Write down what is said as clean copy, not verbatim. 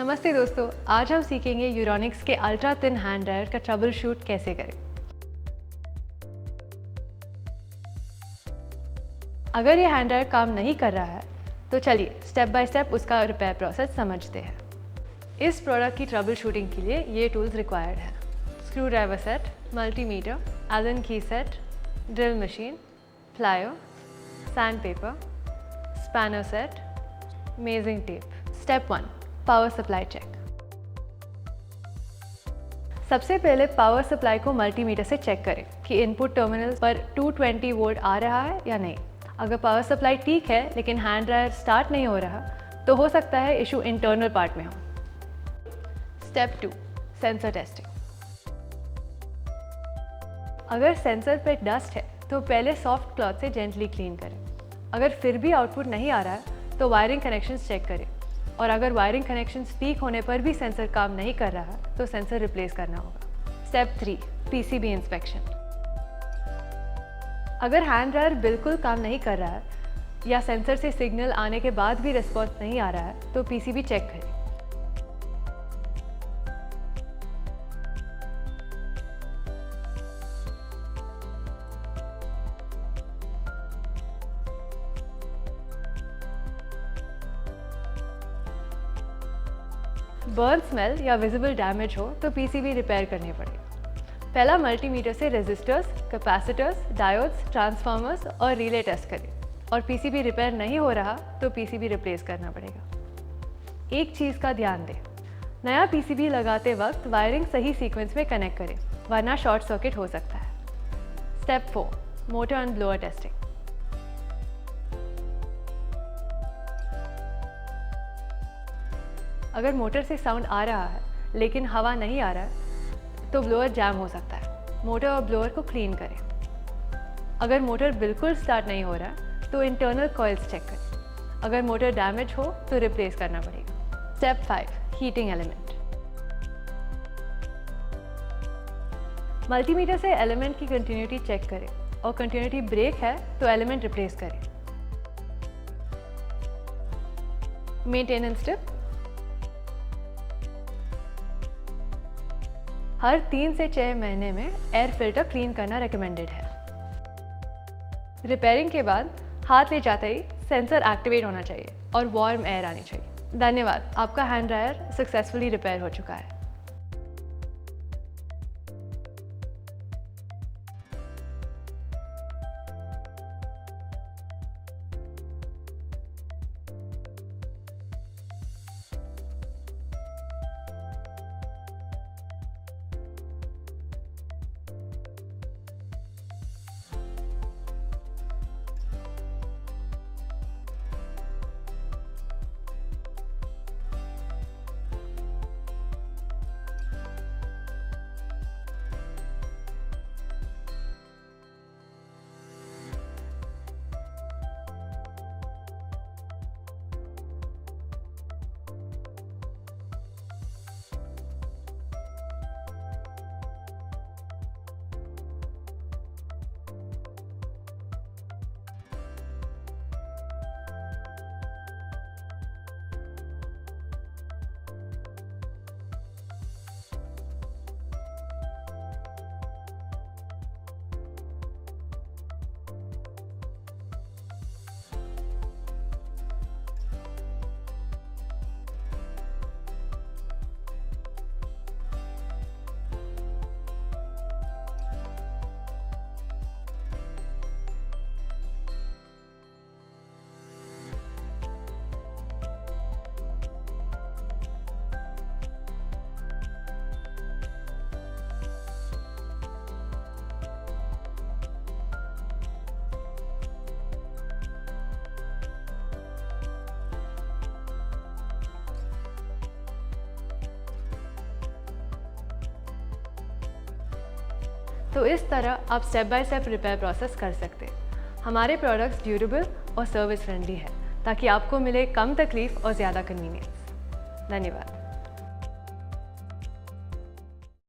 नमस्ते दोस्तों, आज हम सीखेंगे यूरोनिक्स के अल्ट्रा थिन हैंड ड्रायर का ट्रबल शूट कैसे करें। अगर ये हैंड ड्रायर काम नहीं कर रहा है तो चलिए स्टेप बाय स्टेप उसका रिपेयर प्रोसेस समझते हैं। इस प्रोडक्ट की ट्रबल शूटिंग के लिए ये टूल्स रिक्वायर्ड है: screwdriver set, multimeter, Allen key set, drill machine, pliers, sandpaper, spanner set, measuring tape. Step 1, power supply check. सबसे पहले पावर सप्लाई को मल्टीमीटर से चेक करें कि इनपुट टर्मिनल पर 220 वोल्ट आ रहा है या नहीं। अगर पावर सप्लाई ठीक है लेकिन हैंड ड्रायर स्टार्ट नहीं हो रहा तो हो सकता है इशू इंटरनल पार्ट में हो। Step 2, sensor testing. अगर सेंसर पे डस्ट है तो पहले सॉफ्ट क्लॉथ से जेंटली क्लीन करें। अगर फिर भी आउटपुट नहीं आ रहा है तो वायरिंग कनेक्शंस चेक करें, और अगर वायरिंग कनेक्शंस वीक होने पर भी सेंसर काम नहीं कर रहा तो सेंसर रिप्लेस करना होगा। Step 3, PCB inspection. अगर हैंड ड्रायर बिल्कुल काम नहीं कर रहा है या सेंसर से सिग्नल आने के बाद भी रिस्पॉन्स नहीं आ रहा है तो पीसीबी चेक करें। बर्न स्मेल या विजिबल डैमेज हो तो पीसीबी रिपेयर करनी पड़ेगा। पहला मल्टीमीटर से रेजिस्टर्स, कैपेसिटर्स, डायोड्स, ट्रांसफार्मर्स और रिले टेस्ट करें, और पीसीबी रिपेयर नहीं हो रहा तो पीसीबी रिप्लेस करना पड़ेगा। एक चीज़ का ध्यान दें, नया पीसीबी लगाते वक्त वायरिंग सही सीक्वेंस में कनेक्ट करें वरना शॉर्ट सर्किट हो सकता है। Step 4, motor and blower testing. अगर मोटर से साउंड आ रहा है लेकिन हवा नहीं आ रहा है तो ब्लोअर जैम हो सकता है। मोटर और ब्लोअर को क्लीन करें। अगर मोटर बिल्कुल स्टार्ट नहीं हो रहा तो इंटरनल कॉइल्स चेक करें। अगर मोटर डैमेज हो तो रिप्लेस करना पड़ेगा। Step 5, heating element. मल्टीमीटर से एलिमेंट की कंटिन्यूटी चेक करें, और कंटिन्यूटी ब्रेक है तो एलिमेंट रिप्लेस करें। मेंटेनेंस टिप: हर 3 से 6 महीने में एयर फिल्टर क्लीन करना रिकमेंडेड है। रिपेयरिंग के बाद हाथ ले जाते ही सेंसर एक्टिवेट होना चाहिए और वार्म एयर आनी चाहिए। धन्यवाद, आपका हैंड ड्रायर सक्सेसफुली रिपेयर हो चुका है। तो इस तरह आप step by step repair process कर सकते हैं। हमारे प्रोडक्ट्स ड्यूरेबल और सर्विस फ्रेंडली है ताकि आपको मिले कम तकलीफ और ज़्यादा कन्वीनियंस। धन्यवाद।